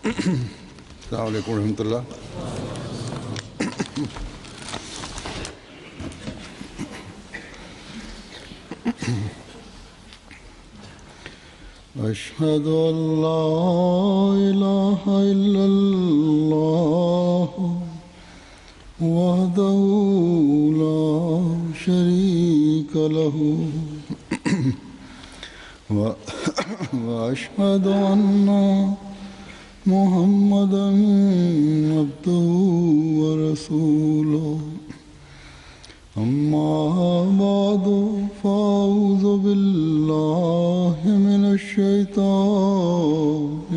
السلام عليكم ورحمة الله. أشهد أن لا إله إلا الله وحده لا شريك له وأشهد أن محمدًا عبده ورسوله أما بعد فأعوذ بالله من الشيطان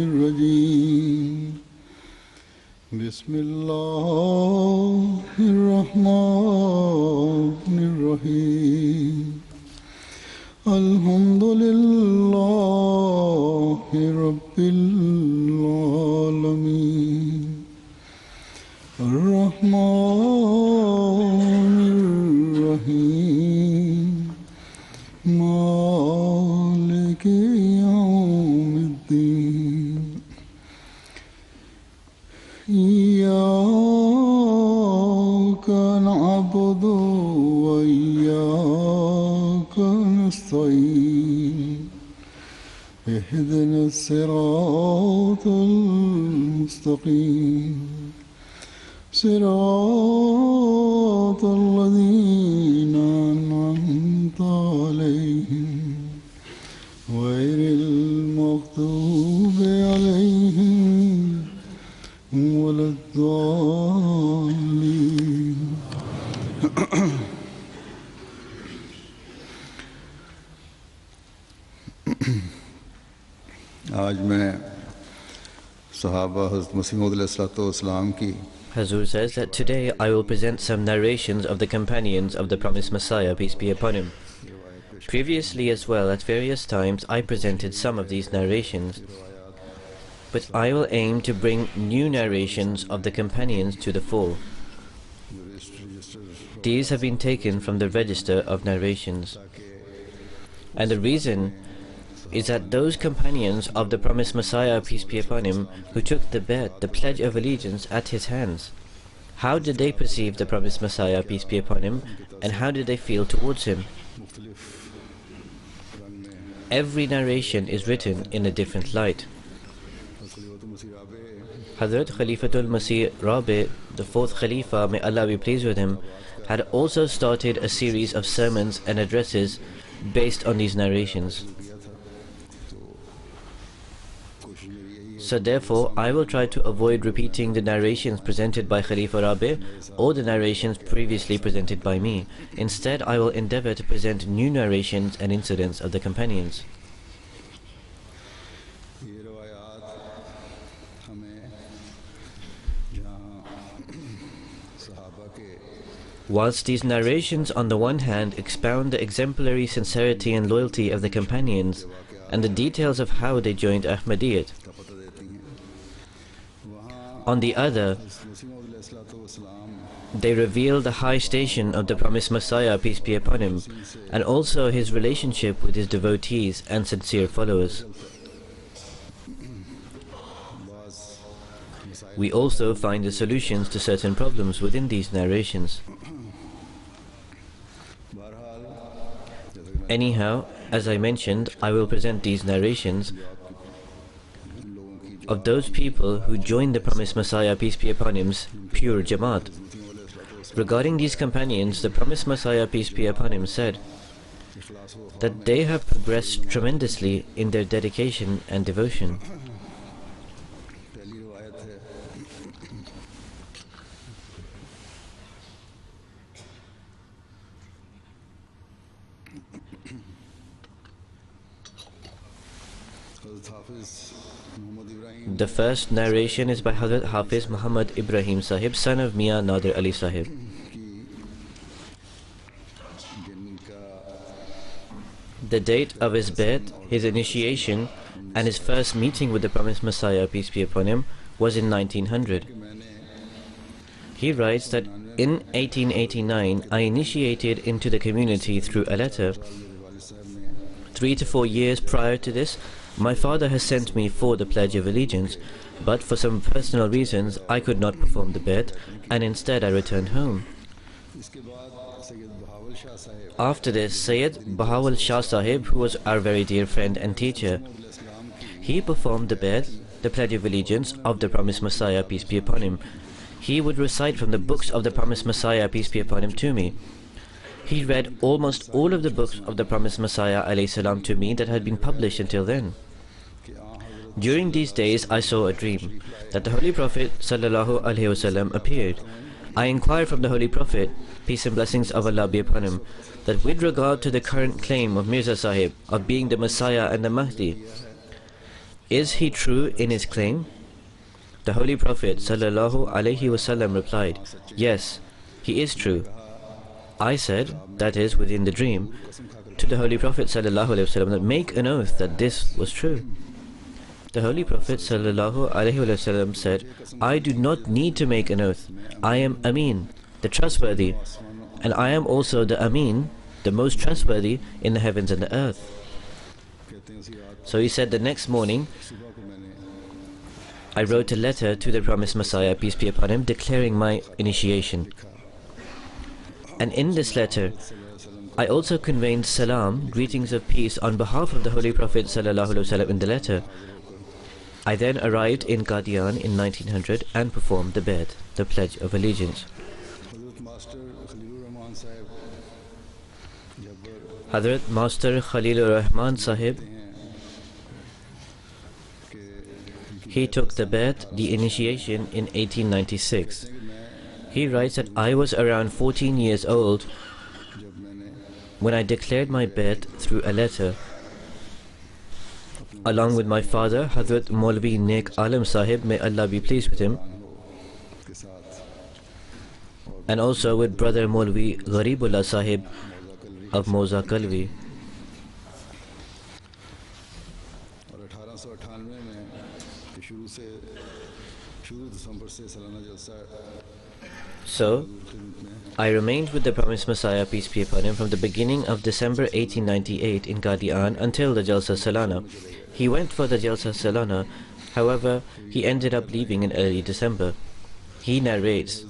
الرجيم بسم الله الرحمن الرحيم الحمد لله رب العالمين الرحمن الرحيم مالك يوم الدين إياك نعبد وإياك نستعين اهدنا الصراط المستقيم صراط الذين أنعمت عليهم غير المغضوب عليهم ولا الضالين. आज मैं सहाबा हज़रत मसीह मौऊद अलैहिस्सलाम की Hazur says that today I will present some narrations of the companions of the promised Messiah, peace be upon him. Previously as well, at various times, I presented some of these narrations, but I will aim to bring new narrations of the companions to the fore. These have been taken from the register of narrations, and the reason is that those companions of the promised Messiah, peace be upon him, who took the bet, the pledge of allegiance at his hands, how did they perceive the promised Messiah, peace be upon him, and how did they feel towards him? Every narration is written in a different light. Hazrat Khalifatul Masih Rabi, the fourth Khalifa, may Allah be pleased with him, had also started a series of sermons and addresses based on these narrations. So therefore, I will try to avoid repeating the narrations presented by Khalifa Rabi or the narrations previously presented by me. Instead, I will endeavor to present new narrations and incidents of the companions. Whilst these narrations on the one hand expound the exemplary sincerity and loyalty of the companions and the details of how they joined Ahmadiyyat, on the other, they reveal the high station of the promised Messiah, peace be upon him, and also his relationship with his devotees and sincere followers. We also find the solutions to certain problems within these narrations. Anyhow, as I mentioned, I will present these narrations of those people who joined the promised Messiah, peace be upon him's pure Jamaat. Regarding these companions, the promised Messiah, peace be upon him, said that they have progressed tremendously in their dedication and devotion. The first narration is by Hazrat Hafiz Muhammad Ibrahim Sahib, son of Mian Nadir Ali Sahib. The date of his birth, his initiation, and his first meeting with the promised Messiah, peace be upon him, was in 1900. He writes that in 1889, I initiated into the community through a letter. 3 to 4 years prior to this, My father has sent me for the Pledge of Allegiance, but for some personal reasons I could not perform the bet, and instead I returned home. After this, Sayyid Bahawal Shah Sahib, who was our very dear friend and teacher, he performed the bet, the Pledge of Allegiance of the Promised Messiah, peace be upon him. He would recite from the books of the Promised Messiah, peace be upon him, to me. He read almost all of the books of the Promised Messiah alayhi salam to me that had been published until then. During these days I saw a dream that the Holy Prophet sallallahu alaihi wasallam appeared. I inquired from the Holy Prophet, peace and blessings of Allah be upon him, that with regard to the current claim of Mirza Sahib of being the Messiah and the Mahdi, is he true in his claim? The Holy Prophet sallallahu alaihi wasallam replied, yes, he is true. I said, that is, within the dream, to the Holy Prophet sallallahu alaihi wasallam, that make an oath that this was true. The Holy Prophet sallallahu alaihi wasallam said, I do not need to make an oath. I am Amin, the trustworthy, and I am also the Amin, the most trustworthy in the heavens and the earth. So he said, the next morning I wrote a letter to the Promised Messiah, peace be upon him, declaring my initiation. And in this letter, I also conveyed salam, greetings of peace, on behalf of the Holy Prophet sallallahu alaihi wasallam in the letter. I then arrived in Qadian in 1900 and performed the bet, the Pledge of Allegiance. Hazrat Master Khalilur Rahman Sahib, he took the bet, the initiation, in 1896. He writes that I was around 14 years old when I declared my bet through a letter, along with my father, Hazrat Maulvi Nek Alam Sahib, may Allah be pleased with him, and also with brother Maulvi Gharibullah Sahib of Moza Kalvi. So, I remained with the Promised Messiah, peace be upon him, from the beginning of December 1898 in Qadian until the Jalsa Salana. He went for the Jalsa Salana, however, he ended up leaving in early December. He narrates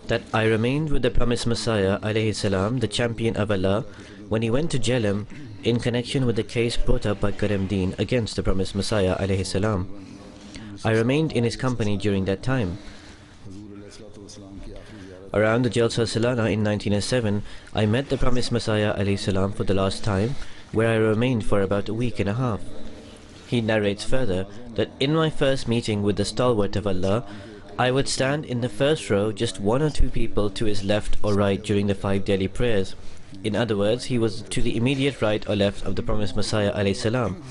that I remained with the Promised Messiah, alayhi salam, the champion of Allah, when he went to Jhelum in connection with the case brought up by Karamdeen against the Promised Messiah, alayhi salam. I remained in his company during that time. Around the Jalsa Salana in 1907, I met the Promised Messiah alayhi salam for the last time, where I remained for about a week and a half. He narrates further that in my first meeting with the stalwart of Allah, I would stand in the first row, just one or two people to his left or right during the 5 daily prayers. In other words, he was to the immediate right or left of the Promised Messiah alayhi salam.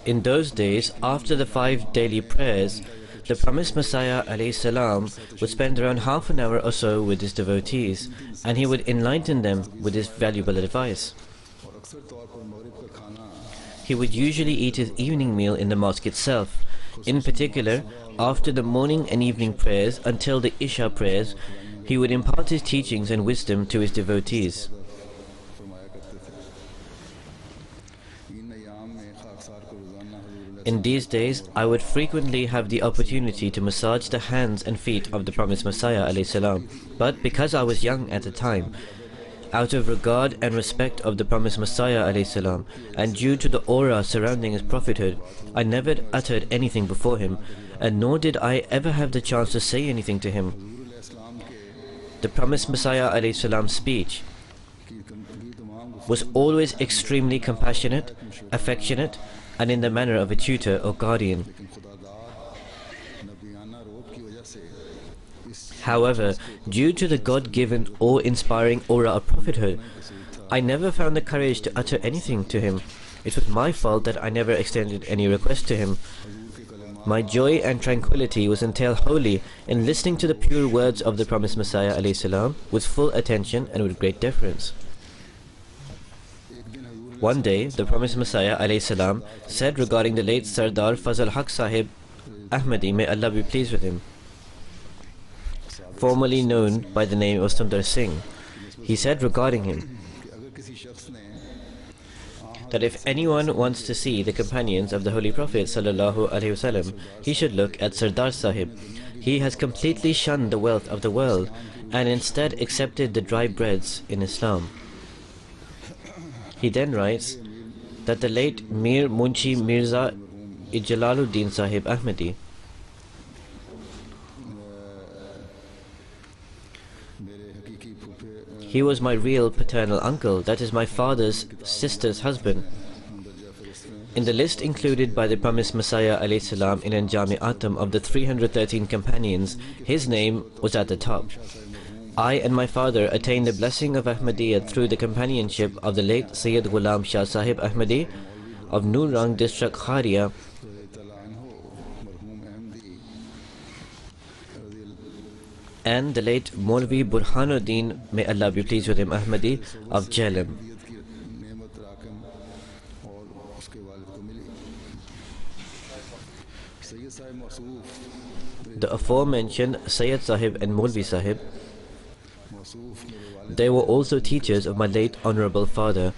In those days, after the 5 daily prayers, the Promised Messiah alayhi salam would spend around half an hour or so with his devotees, and he would enlighten them with his valuable advice. He would usually eat his evening meal in the mosque itself. In particular, after the morning and evening prayers until the Isha prayers, he would impart his teachings and wisdom to his devotees. In these days, I would frequently have the opportunity to massage the hands and feet of the Promised Messiah alayhi salam. But because I was young at the time, out of regard and respect of the Promised Messiah alayhi salam, and due to the aura surrounding his prophethood, I never uttered anything before him, and nor did I ever have the chance to say anything to him. The Promised Messiah alayhi salam's speech was always extremely compassionate, affectionate, and in the manner of a tutor or guardian. However, due to the God-given, awe-inspiring aura of prophethood, I never found the courage to utter anything to him. It was my fault that I never extended any request to him. My joy and tranquility was entailed wholly in listening to the pure words of the Promised Messiah alayhi salam with full attention and with great deference. One day, the Promised Messiah alayhi salam said regarding the late Sardar Fazal Haq Sahib Ahmadi, may Allah be pleased with him, formerly known by the name of Sundar Singh. He said regarding him that if anyone wants to see the companions of the Holy Prophet ﷺ, he should look at Sardar Sahib. He has completely shunned the wealth of the world and instead accepted the dry breads in Islam. He then writes that the late Mir Munshi Mirza Jalaluddin Sahib Ahmadi, he was my real paternal uncle, that is my father's sister's husband. In the list included by the promised Messiah ﷺ in Anjami Atam of the 313 companions, his name was at the top. I and my father attained the blessing of Ahmadiyya through the companionship of the late Sayyid Ghulam Shah Sahib Ahmadi of Nurrang district Kharia, and the late Maulvi Burhanuddin, may Allah be pleased with him, Ahmadi of Jhelum. The aforementioned Sayyid Sahib and Maulvi Sahib, they were also teachers of my late honorable father,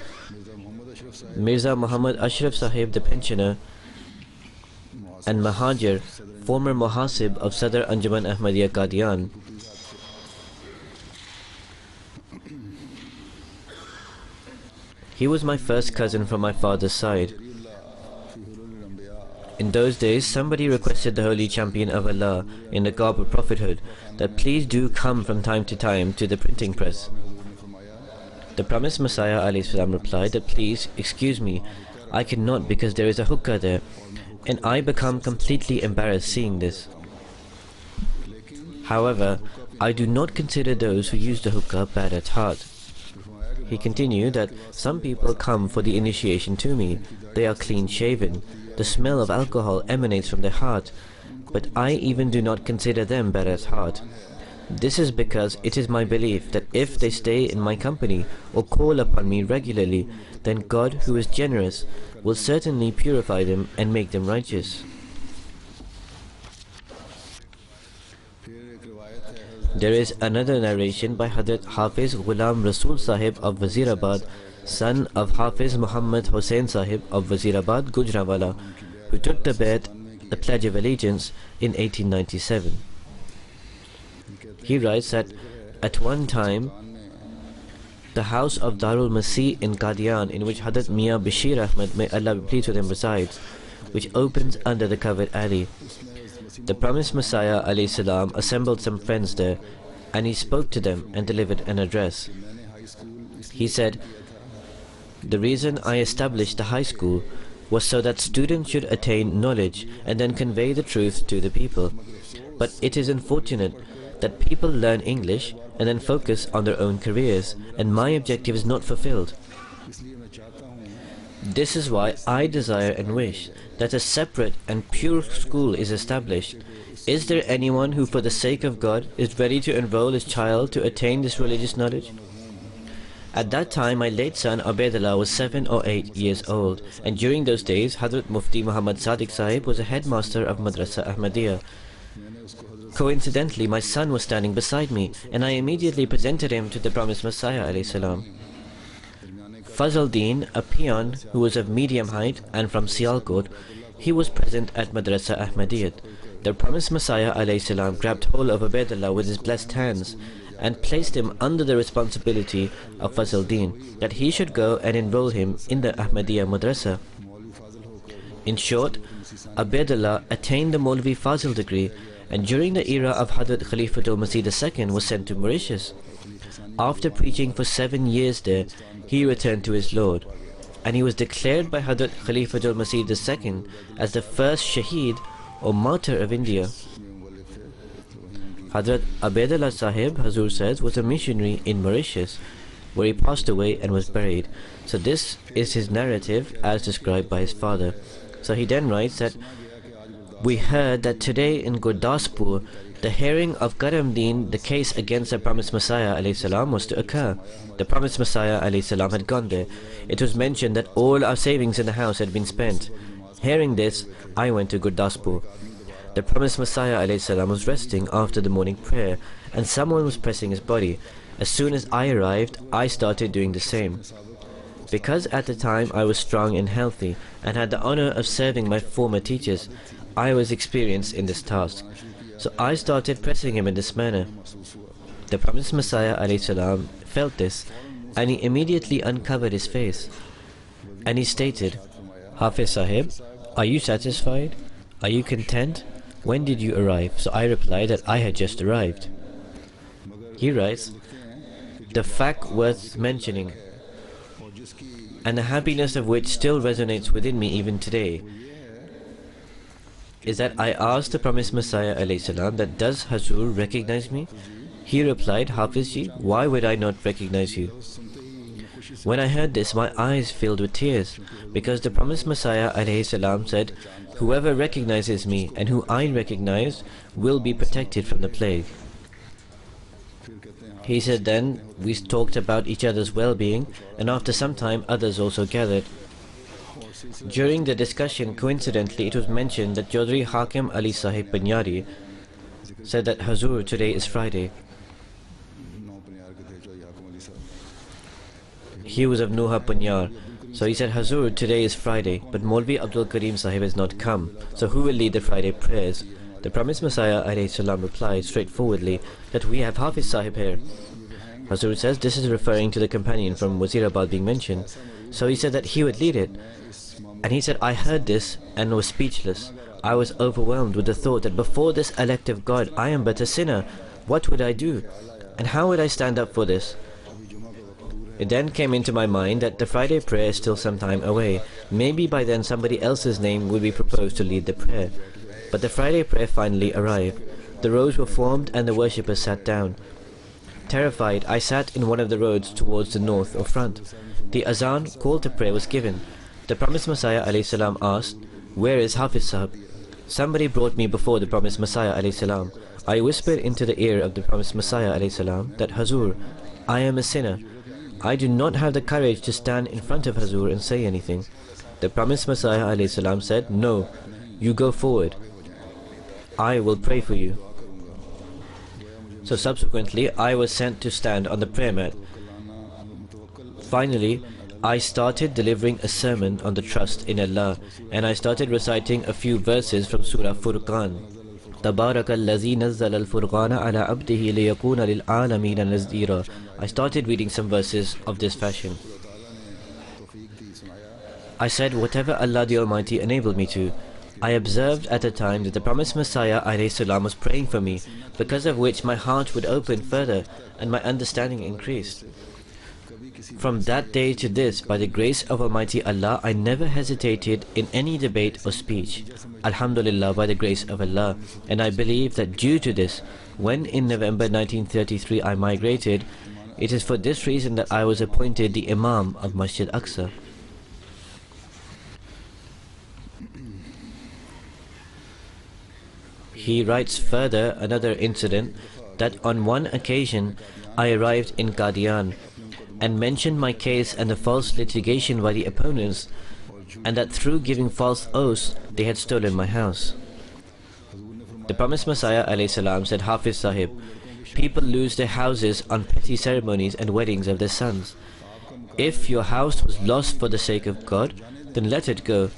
Mirza Muhammad Ashraf Sahib, the pensioner, and Mahajir, former Muhasib of Sadr Anjuman Ahmadiyya Qadian. He was my first cousin from my father's side. In those days, somebody requested the Holy Champion of Allah in the garb of prophethood that please do come from time to time to the printing press. The promised Messiah ﷺ replied that please excuse me, I cannot because there is a hookah there, and I become completely embarrassed seeing this. However, I do not consider those who use the hookah bad at heart. He continued that some people come for the initiation to me. They are clean shaven. The smell of alcohol emanates from their heart, but I even do not consider them bad at heart. This is because it is my belief that if they stay in my company or call upon me regularly, then God, who is generous, will certainly purify them and make them righteous. There is another narration by Hazrat Hafiz Ghulam Rasul Sahib of Wazirabad, son of Hafiz Muhammad Hussain Sahib of Wazirabad, Gujranwala, who took the Bai'at, the Pledge of Allegiance, in 1897. He writes that at one time, the house of Darul Masih in Qadian, in which Hazrat Mian Bashir Ahmad, may Allah be pleased with him, resides, which opens under the covered alley. The promised Messiah ﷺ assembled some friends there, and he spoke to them and delivered an address. He said, "The reason I established the high school was so that students should attain knowledge and then convey the truth to the people. But it is unfortunate that people learn English and then focus on their own careers, and my objective is not fulfilled. This is why I desire and wish that a separate and pure school is established. Is there anyone who, for the sake of God, is ready to enroll his child to attain this religious knowledge?" At that time, my late son Ubaidullah was 7 or 8 years old, and during those days, Hazrat Mufti Muhammad Sadiq Sahib was a headmaster of Madrasa Ahmadiyya. Coincidentally, my son was standing beside me, and I immediately presented him to the promised Messiah ﷺ. Fazl-Din, a peon who was of medium height and from Sialkot, he was present at Madrasa Ahmadiyyat. The promised Messiah ﷺ grabbed hold of Ubaidullah with his blessed hands and placed him under the responsibility of Fazl-Din, that he should go and enroll him in the Ahmadiyya Madrasa. In short, Ubaidullah attained the Maulvi Fazl degree, and during the era of Hazrat Khalifatul Masih II was sent to Mauritius. After preaching for 7 years there, he returned to his Lord, and he was declared by Hazrat Khalifatul Masih II as the first Shaheed or martyr of India. Hazrat Ubaidullah Sahib, Hazur says, was a missionary in Mauritius, where he passed away and was buried. So this is his narrative as described by his father. So he then writes that, "We heard that today in Gurdaspur, the hearing of Karamdeen, the case against the promised Messiah ﷺ, was to occur. The promised Messiah ﷺ had gone there. It was mentioned that all our savings in the house had been spent. Hearing this, I went to Gurdaspur. The promised Messiah ﷺ was resting after the morning prayer, and someone was pressing his body. As soon as I arrived, I started doing the same. Because at the time I was strong and healthy and had the honor of serving my former teachers, I was experienced in this task. So I started pressing him in this manner. The promised Messiah ﷺ felt this, and he immediately uncovered his face. And he stated, Hafiz Sahib, are you satisfied? Are you content? When did you arrive? So I replied that I had just arrived. He writes, the fact worth mentioning, and the happiness of which still resonates within me even today, is that I asked the promised Messiah ﷺ that does Hazur recognize me? He replied, Hafizji, why would I not recognize you? When I heard this, my eyes filled with tears, because the promised Messiah ﷺ said, whoever recognizes me and who I recognize will be protected from the plague. He said then, we talked about each other's well-being, and after some time others also gathered. During the discussion, coincidentally, it was mentioned that Chaudhry Hakim Ali Sahib Panyari said that Hazur, today is Friday. He was of Nuha Panyar. So he said, Hazur, today is Friday, but Maulvi Abdul Karim Sahib has not come. So who will lead the Friday prayers? The promised Messiah ﷺ replied straightforwardly that we have Hafiz Sahib here. Hazur says this is referring to the companion from Wazirabad being mentioned. So he said that he would lead it. And he said, I heard this and was speechless. I was overwhelmed with the thought that before this elective God, I am but a sinner. What would I do? And how would I stand up for this? It then came into my mind that the Friday prayer is still some time away. Maybe by then somebody else's name would be proposed to lead the prayer. But the Friday prayer finally arrived. The rows were formed and the worshippers sat down. Terrified, I sat in one of the roads towards the north or front. The azan call to prayer was given. The promised Messiah ﷺ asked, where is Hafiz Sahib? Somebody brought me before the promised Messiah ﷺ. I whispered into the ear of the promised Messiah ﷺ that Hazur, I am a sinner. I do not have the courage to stand in front of Hazur and say anything. The promised Messiah ﷺ said, no, you go forward. I will pray for you. So subsequently, I was sent to stand on the prayer mat. Finally, I started delivering a sermon on the trust in Allah, and I started reciting a few verses from Surah Furqan. تبارك الذي نزل الفرقان على عبده ليكون للعالمين نذيرا. I started reading some verses of this fashion. I said whatever Allah the Almighty enabled me to. I observed at the time that the promised Messiah ﷺ was praying for me, because of which my heart would open further and my understanding increased. From that day to this, by the grace of Almighty Allah, I never hesitated in any debate or speech. Alhamdulillah, by the grace of Allah. And I believe that due to this, when in November 1933 I migrated, it is for this reason that I was appointed the Imam of Masjid Aqsa. He writes further another incident that on one occasion I arrived in Qadian and mentioned my case and the false litigation by the opponents, and that through giving false oaths they had stolen my house. The promised Messiah ﷺ said, Hafiz Sahib, people lose their houses on petty ceremonies and weddings of their sons. If your house was lost for the sake of God, then let it go.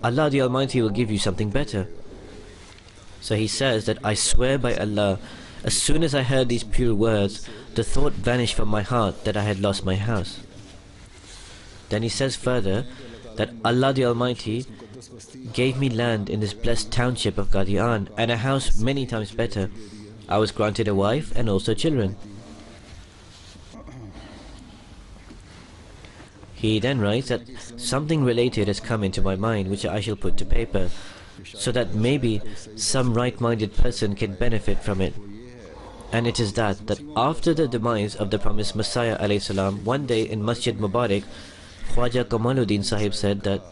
Allah the Almighty will give you something better. So he says that I swear by Allah, as soon as I heard these pure words, the thought vanished from my heart that I had lost my house. Then he says further that Allah the Almighty gave me land in this blessed township of Qadian and a house many times better. I was granted a wife and also children. He then writes that something related has come into my mind which I shall put to paper, so that maybe some right-minded person can benefit from it. And it is that after the demise of the promised Messiah ﷺ, one day in Masjid Mubarak, Khwaja Kamaluddin Sahib said that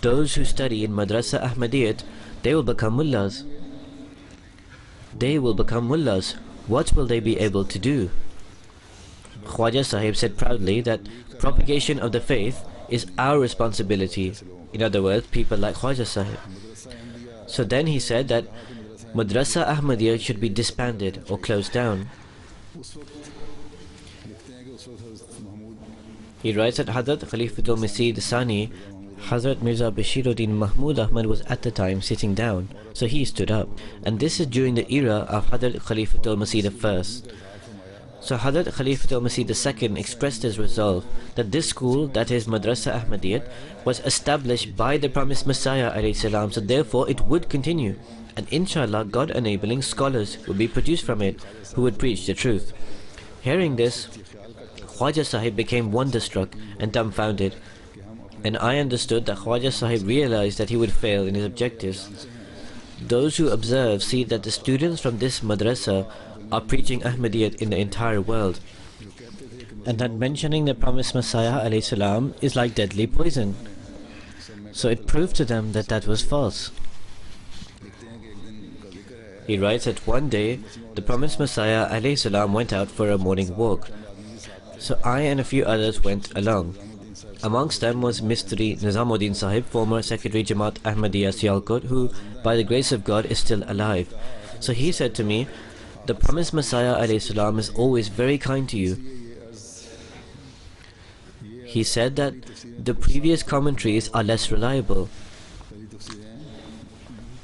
those who study in Madrasa Ahmadiyyat, they will become mullahs. They will become mullahs. What will they be able to do? Khwaja Sahib said proudly that propagation of the faith is our responsibility. In other words, people like Khwaja Sahib. So then he said that Madrasa Ahmadiyya should be disbanded or closed down. He writes that Hazrat Khalifatul Masih Sani, Hazrat Mirza Bashiruddin Mahmud Ahmad was at the time sitting down, so he stood up, and this is during the era of Hazrat Khalifatul Masih I. So Hazrat Khalifatul Masih II expressed his resolve that this school, that is Madrasa Ahmadiyyat, was established by the promised Messiah ﷺ, so therefore it would continue, and inshallah, God enabling, scholars would be produced from it who would preach the truth. Hearing this, Khwaja Sahib became wonderstruck and dumbfounded, and I understood that Khwaja Sahib realized that he would fail in his objectives. Those who observe see that the students from this madrasa are preaching Ahmadiyyat in the entire world, and that mentioning the promised Messiah ﷺ is like deadly poison. So it proved to them that that was false. He writes that one day the promised Messiah ﷺ went out for a morning walk. So I and a few others went along. Amongst them was Mistri Nizamuddin Sahib, former Secretary Jamaat Ahmadiyya Sialkot, who by the grace of God is still alive. So he said to me, "The promised Messiah ﷺ is always very kind to you." He said that the previous commentaries are less reliable.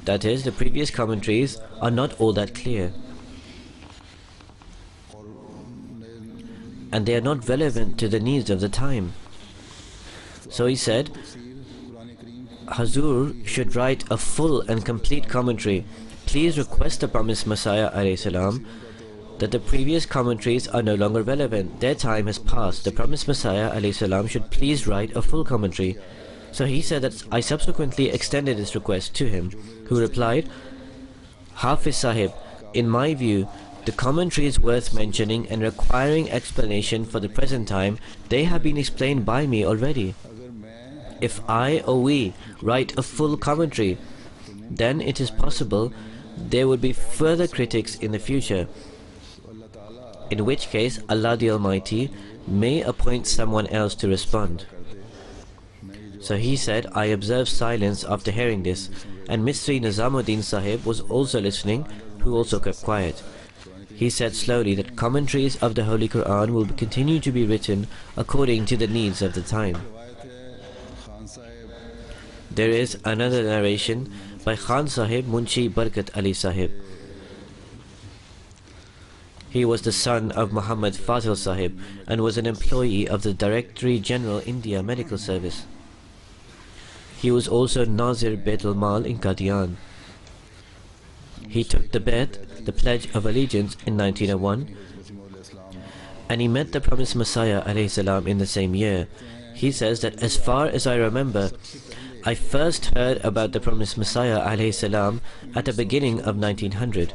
That is, the previous commentaries are not all that clear, and they are not relevant to the needs of the time. So he said, Hazur should write a full and complete commentary. Please request the promised Messiah ﷺ that the previous commentaries are no longer relevant. Their time has passed. The promised Messiah ﷺ should please write a full commentary. So he said that I subsequently extended this request to him, who replied, Hafiz Sahib, in my view, the commentaries worth mentioning and requiring explanation for the present time, they have been explained by me already. If I or we write a full commentary, then it is possible there would be further critics in the future, in which case Allah the Almighty may appoint someone else to respond. So he said, I observed silence after hearing this, and Mistri Nizamuddin Sahib was also listening, who also kept quiet. He said slowly that commentaries of the Holy Quran will continue to be written according to the needs of the time. There is another narration by Khan Sahib Munshi Barkat Ali Sahib. He was the son of Muhammad Fazil Sahib and was an employee of the Directorate General India Medical Service. He was also Nazir Baitul Mal in Qadian. He took the bet, the Pledge of Allegiance, in 1901, and he met the promised Messiah ﷺ in the same year. He says that as far as I remember, I first heard about the promised Messiah ﷺ at the beginning of 1900,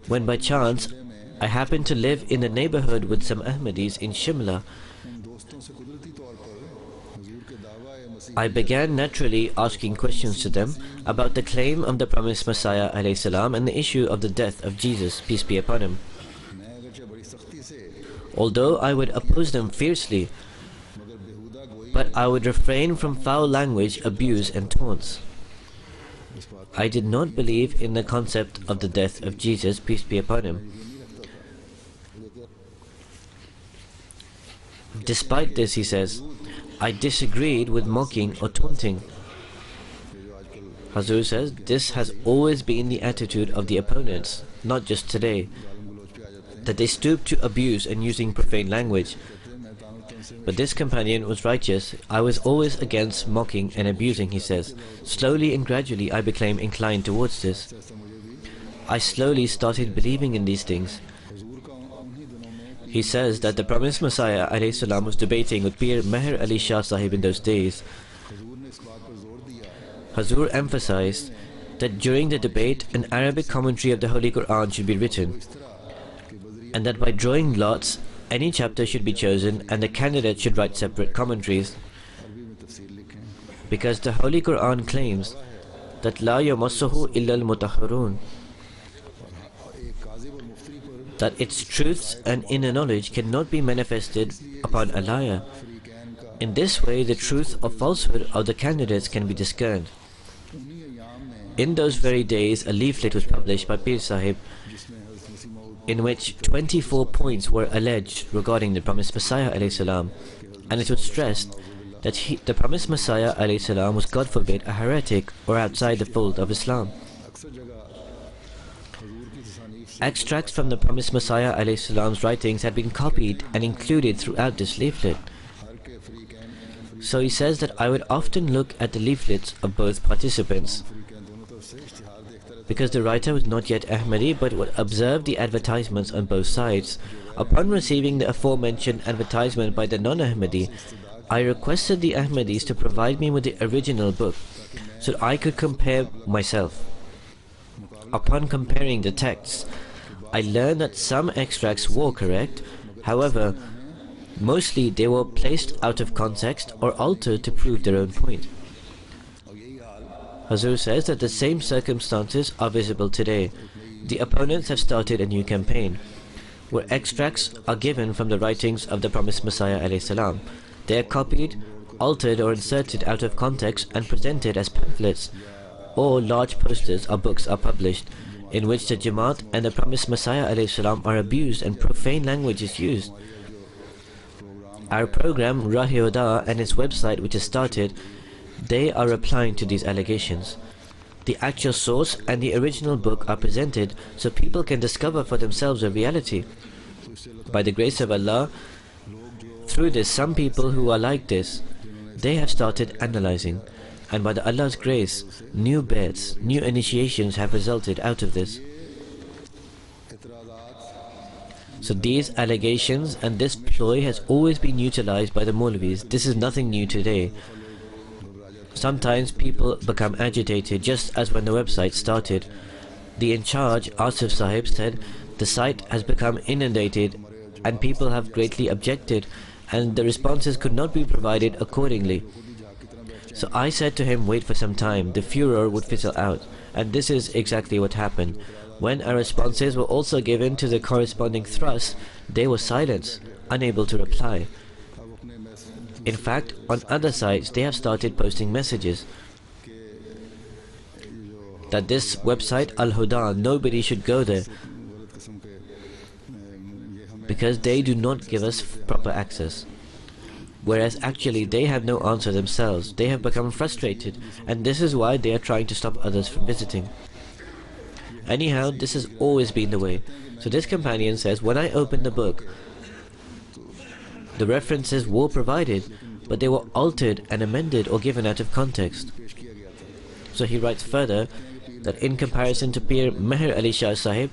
when by chance I happened to live in the neighborhood with some Ahmadis in Shimla. I began naturally asking questions to them about the claim of the promised Messiah ﷺ and the issue of the death of Jesus, peace be upon him. Although I would oppose them fiercely, but I would refrain from foul language, abuse and taunts. I did not believe in the concept of the death of Jesus, peace be upon him. Despite this, he says, I disagreed with mocking or taunting. Hazur says, this has always been the attitude of the opponents, not just today, that they stoop to abuse and using profane language. But this companion was righteous. I was always against mocking and abusing, he says. Slowly and gradually I became inclined towards this. I slowly started believing in these things. He says that the promised Messiah ﷺ was debating with Pir Meher Ali Shah Sahib in those days. Hazur emphasized that during the debate an Arabic commentary of the Holy Quran should be written, and that by drawing lots any chapter should be chosen and the candidate should write separate commentaries, because the Holy Quran claims that La yamassuhu illa al-mutahharun, that its truths and inner knowledge cannot be manifested upon a liar. In this way, the truth or falsehood of the candidates can be discerned. In those very days, a leaflet was published by Pir Sahib in which 24 points were alleged regarding the promised Messiah alayhi salam, and it was stressed that the promised Messiah alayhi salam was, God forbid, a heretic or outside the fold of Islam. Extracts from the promised Messiah alayhi salam's writings had been copied and included throughout this leaflet. So he says that I would often look at the leaflets of both participants, because the writer was not yet Ahmadi but would observe the advertisements on both sides. Upon receiving the aforementioned advertisement by the non-Ahmadi, I requested the Ahmadis to provide me with the original book so that I could compare myself. Upon comparing the texts, I learned that some extracts were correct, however, mostly they were placed out of context or altered to prove their own point. Hazur says that the same circumstances are visible today. The opponents have started a new campaign, where extracts are given from the writings of the promised Messiah alayhi salam. They are copied, altered or inserted out of context and presented as pamphlets, or large posters or books are published, in which the Jamaat and the promised Messiah alayhi salam are abused and profane language is used. Our program Rahi-Huda and its website which is started, they are replying to these allegations. The actual source and the original book are presented so people can discover for themselves the reality. By the grace of Allah, through this some people who are like this, they have started analyzing, and by Allah's grace, new beds, new initiations have resulted out of this. So these allegations and this ploy has always been utilized by the Maulvis. This is nothing new today. Sometimes people become agitated, just as when the website started. The in charge, Asif Sahib, said the site has become inundated and people have greatly objected and the responses could not be provided accordingly. So I said to him, wait for some time, the furor would fizzle out, and this is exactly what happened. When our responses were also given to the corresponding thrust, they were silent, unable to reply. In fact, on other sites they have started posting messages that this website Al-Huda, nobody should go there because they do not give us proper access. Whereas actually they have no answer themselves. They have become frustrated, and this is why they are trying to stop others from visiting. Anyhow, this has always been the way. So this companion says, when I opened the book, the references were provided, but they were altered and amended or given out of context. So he writes further that in comparison to Pir Meher Ali Shah Sahib,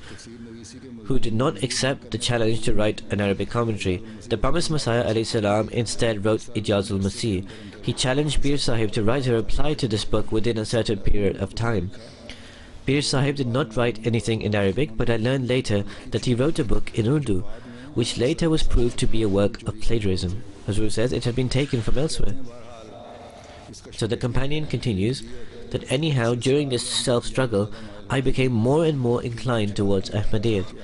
who did not accept the challenge to write an Arabic commentary, the promised Messiah alayhi salam instead wrote Ijazul Masih. He challenged Pir Sahib to write a reply to this book within a certain period of time. Pir Sahib did not write anything in Arabic, but I learned later that he wrote a book in Urdu, which later was proved to be a work of plagiarism. Hazur says it had been taken from elsewhere. So the companion continues that anyhow during this self-struggle I became more and more inclined towards Ahmadiyyat.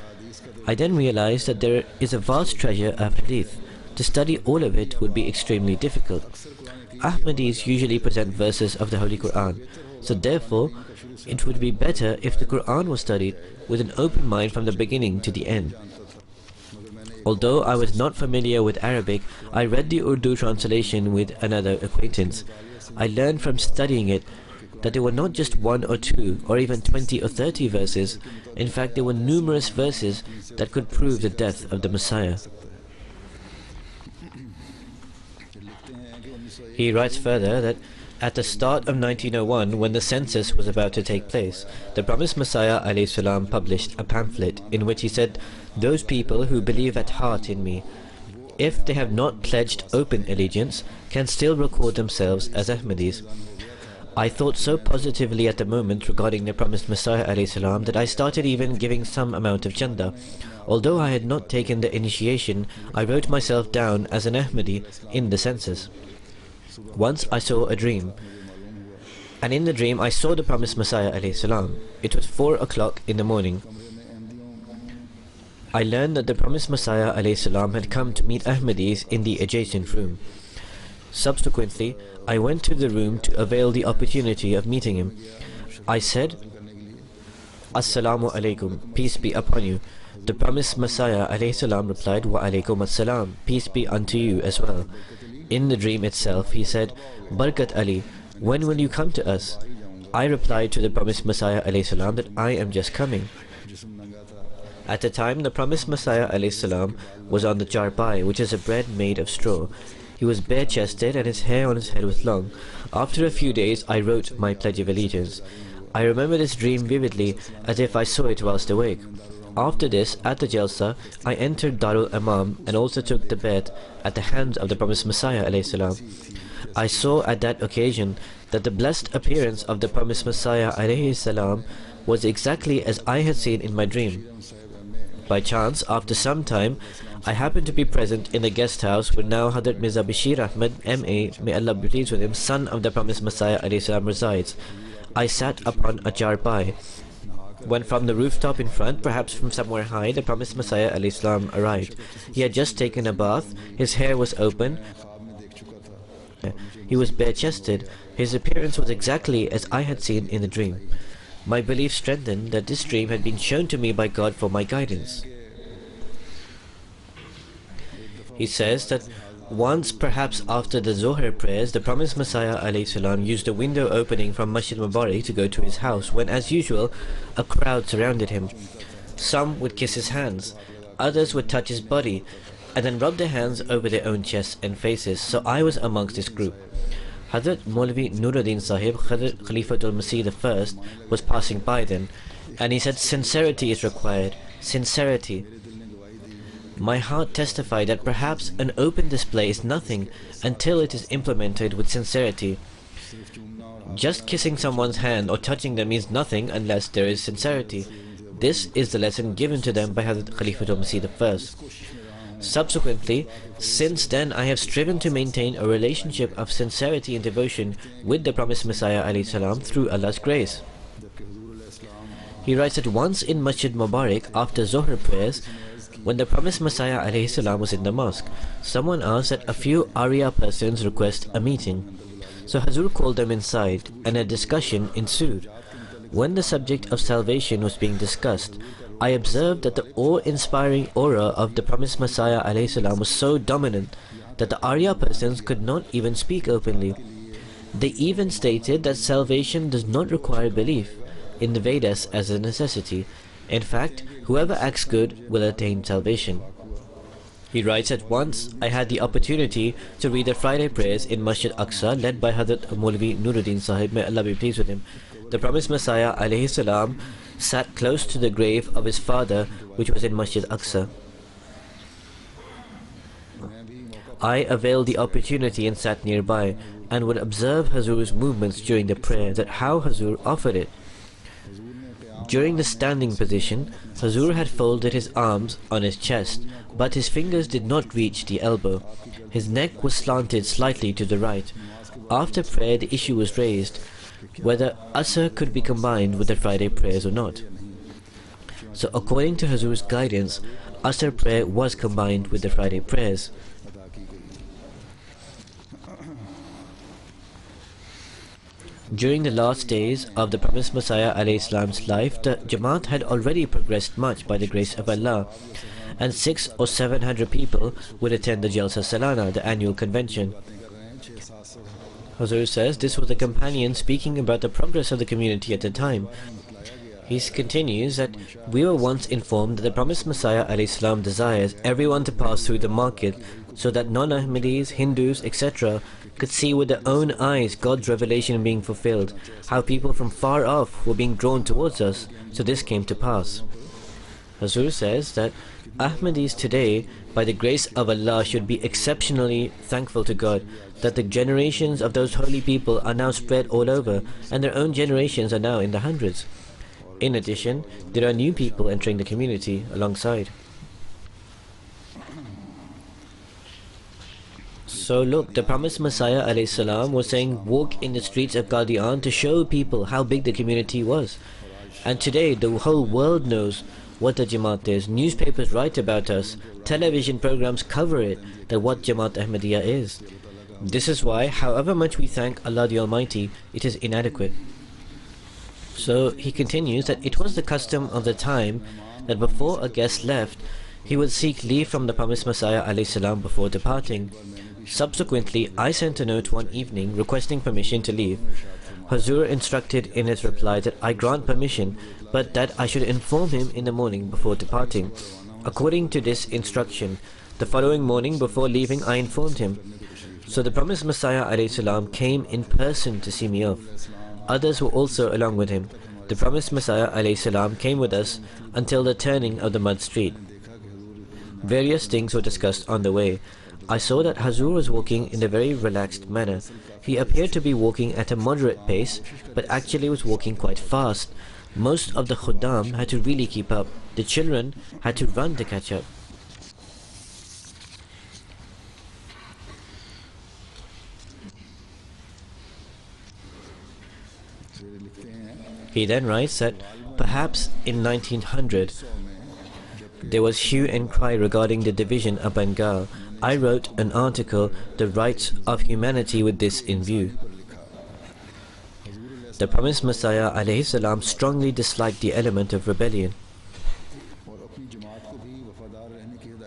I then realized that there is a vast treasure of hadith. To study all of it would be extremely difficult. Ahmadis usually present verses of the Holy Quran, so therefore it would be better if the Quran was studied with an open mind from the beginning to the end. Although I was not familiar with Arabic, I read the Urdu translation with another acquaintance. I learned from studying it that there were not just 1 or 2 or even 20 or 30 verses. In fact, there were numerous verses that could prove the death of the Messiah. He writes further that at the start of 1901, when the census was about to take place, the promised Messiah alayhi salam published a pamphlet in which he said, "Those people who believe at heart in me, if they have not pledged open allegiance, can still record themselves as Ahmadis." I thought so positively at the moment regarding the promised Messiah alayhi salam that I started even giving some amount of chanda. Although I had not taken the initiation, I wrote myself down as an Ahmadi in the census. Once I saw a dream, and in the dream I saw the promised Messiah alayhi salam. It was 4 o'clock in the morning. I learned that the promised Messiah alayhi salam had come to meet Ahmadis in the adjacent room. Subsequently, I went to the room to avail the opportunity of meeting him. I said, "Assalamu alaikum, peace be upon you." The promised Messiah ﷺ replied, Wa alaykum as-salam, peace be unto you as well. In the dream itself, he said, Barkat Ali, when will you come to us? I replied to the promised Messiah ﷺ that I am just coming. At the time, the promised Messiah ﷺ was on the charpai, which is a bread made of straw. He was bare-chested and his hair on his head was long. After a few days, I wrote my Pledge of Allegiance. I remember this dream vividly, as if I saw it whilst awake. After this, at the Jalsa, I entered Darul Imam and also took the bed at the hands of the promised Messiah ﷺ. I saw at that occasion that the blessed appearance of the promised Messiah ﷺ was exactly as I had seen in my dream. By chance, after some time, I happened to be present in the guest house where now Hazrat Mirza Bashir Ahmad M.A., may Allah be pleased with him, son of the promised Messiah ﷺ, resides. I sat upon a charpai. When from the rooftop in front, perhaps from somewhere high, the promised Messiah ﷺ arrived. He had just taken a bath, his hair was open, he was bare-chested. His appearance was exactly as I had seen in the dream. My belief strengthened that this dream had been shown to me by God for my guidance. He says that once, perhaps after the Zohar prayers, the promised Messiah ﷺ used a window opening from Masjid Mubarak to go to his house, when as usual, a crowd surrounded him. Some would kiss his hands, others would touch his body, and then rub their hands over their own chests and faces, so I was amongst this group. Hazrat Maulvi Nuruddin Sahib, Hazrat Khalifatul Masih I, was passing by then, and he said, sincerity is required, sincerity. My heart testified that perhaps an open display is nothing until it is implemented with sincerity. Just kissing someone's hand or touching them means nothing unless there is sincerity. This is the lesson given to them by Hazrat Khalifatul Masih I. Subsequently, since then I have striven to maintain a relationship of sincerity and devotion with the promised Messiah ﷺ through Allah's grace. He writes that once in Masjid Mubarak after Zohar prayers, when the promised Messiah ﷺ was in the mosque, someone asked that a few Arya persons request a meeting. So Hazur called them inside and a discussion ensued. When the subject of salvation was being discussed, I observed that the awe-inspiring aura of the promised Messiah ﷺ was so dominant that the Arya persons could not even speak openly. They even stated that salvation does not require belief in the Vedas as a necessity. In fact, whoever acts good will attain salvation. He writes that once I had the opportunity to read the Friday prayers in Masjid Aqsa led by Hazrat Maulvi Nuruddin Sahib, may Allah be pleased with him. The promised Messiah ﷺ sat close to the grave of his father, which was in Masjid Aqsa. I availed the opportunity and sat nearby and would observe Hazur's movements during the prayer, that how Hazur offered it. During the standing position, Hazur had folded his arms on his chest, but his fingers did not reach the elbow. His neck was slanted slightly to the right. After prayer, the issue was raised whether Asr could be combined with the Friday prayers or not. So according to Hazur's guidance, Asr prayer was combined with the Friday prayers. During the last days of the promised Messiah ﷺ's life, the Jamaat had already progressed much by the grace of Allah, and 600 or 700 people would attend the Jalsa Salana, the annual convention. Hazur says this was a companion speaking about the progress of the community at the time. He continues that we were once informed that the promised Messiah ﷺ desires everyone to pass through the market so that non-Ahmadis, Hindus, etc. could see with their own eyes God's revelation being fulfilled, how people from far off were being drawn towards us, so this came to pass. Hazur says that Ahmadis today, by the grace of Allah, should be exceptionally thankful to God that the generations of those holy people are now spread all over, and their own generations are now in the hundreds. In addition, there are new people entering the community alongside. So look, the promised Messiah ﷺ was saying, walk in the streets of Qadian to show people how big the community was. And today the whole world knows what the Jamaat is. Newspapers write about us, television programs cover it, that what Jamaat Ahmadiyya is. This is why, however much we thank Allah the Almighty, it is inadequate. So he continues that it was the custom of the time that before a guest left, he would seek leave from the promised Messiah ﷺ before departing. Subsequently, I sent a note one evening requesting permission to leave. Hazur instructed in his reply that I grant permission, but that I should inform him in the morning before departing. According to this instruction, the following morning before leaving, I informed him. So the promised Messiah ﷺ came in person to see me off. Others were also along with him. The promised Messiah ﷺ came with us until the turning of the mud street. Various things were discussed on the way. I saw that Hazur was walking in a very relaxed manner. He appeared to be walking at a moderate pace, but actually was walking quite fast. Most of the khuddam had to really keep up. The children had to run to catch up. He then writes that perhaps in 1900 there was hue and cry regarding the division of Bengal. I wrote an article, The Rights of Humanity, with this in view. The promised Messiah ﷺ strongly disliked the element of rebellion.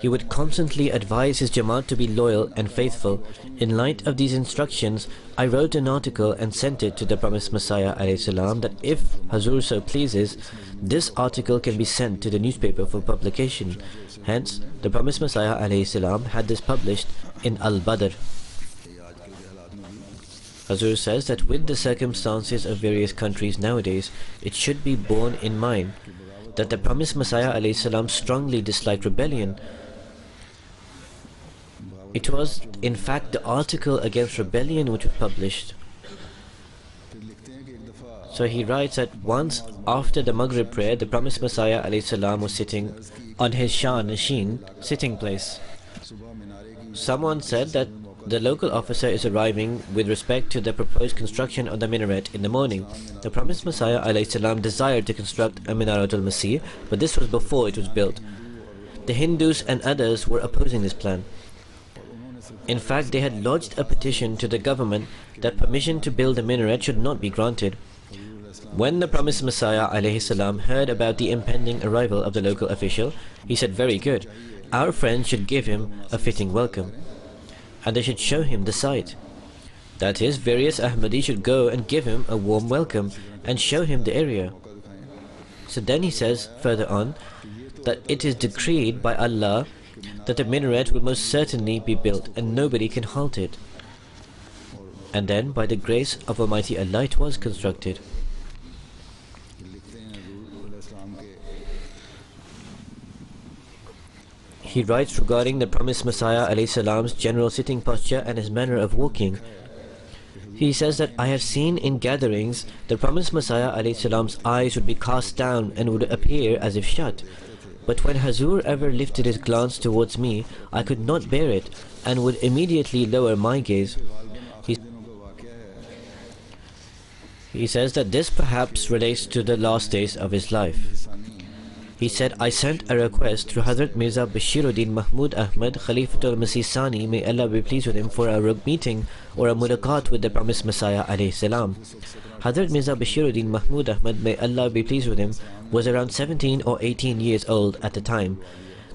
He would constantly advise his Jamaat to be loyal and faithful. In light of these instructions, I wrote an article and sent it to the promised Messiah ﷺ that if Hazur so pleases, this article can be sent to the newspaper for publication. Hence, the promised Messiah ﷺ had this published in Al-Badr. Hazur says that with the circumstances of various countries nowadays, it should be borne in mind that the promised Messiah ﷺ strongly disliked rebellion. It was, in fact, the article against rebellion which was published. So he writes that once after the Maghrib prayer, the promised Messiah ﷺ was sitting on his Shah Nashin sitting place. Someone said that the local officer is arriving with respect to the proposed construction of the minaret in the morning. The promised Messiah ﷺ desired to construct a Minaratul Masih, but this was before it was built. The Hindus and others were opposing this plan. In fact, they had lodged a petition to the government that permission to build a minaret should not be granted. When the promised Messiah ﷺ heard about the impending arrival of the local official, he said, "Very good. Our friends should give him a fitting welcome, and they should show him the site. That is, various Ahmadis should go and give him a warm welcome and show him the area." So then he says further on that it is decreed by Allah that the minaret will most certainly be built and nobody can halt it. And then by the grace of Almighty Allah it was constructed. He writes regarding the promised Messiah ﷺ's general sitting posture and his manner of walking. He says that I have seen in gatherings the promised Messiah ﷺ's eyes would be cast down and would appear as if shut. But when Hazur ever lifted his glance towards me, I could not bear it and would immediately lower my gaze. He says that this perhaps relates to the last days of his life. He said, I sent a request to Hazrat Mirza Bashiruddin Mahmud Ahmad, Khalifatul Masih Sani, may Allah be pleased with him, for a meeting or a mulaqat with the promised Messiah ﷺ. Hazrat Mirza Bashiruddin Mahmud Ahmad, may Allah be pleased with him, was around 17 or 18 years old at the time.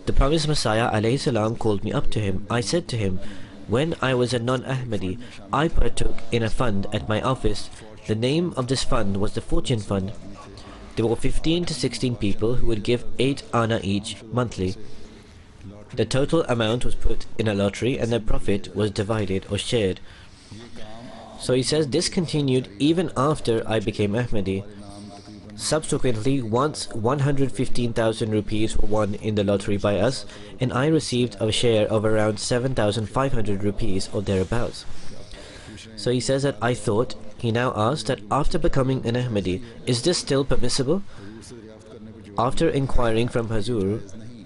The promised Messiah ﷺ called me up to him. I said to him, when I was a non-Ahmadi, I partook in a fund at my office. The name of this fund was the Fortune Fund. There were 15 to 16 people who would give 8 anna each monthly. The total amount was put in a lottery and the profit was divided or shared. So he says this continued even after I became Ahmadi. Subsequently, once 115,000 rupees were won in the lottery by us, and I received a share of around 7,500 rupees or thereabouts. So he says that I thought, he now asked that after becoming an Ahmadi, is this still permissible? After inquiring from Hazur,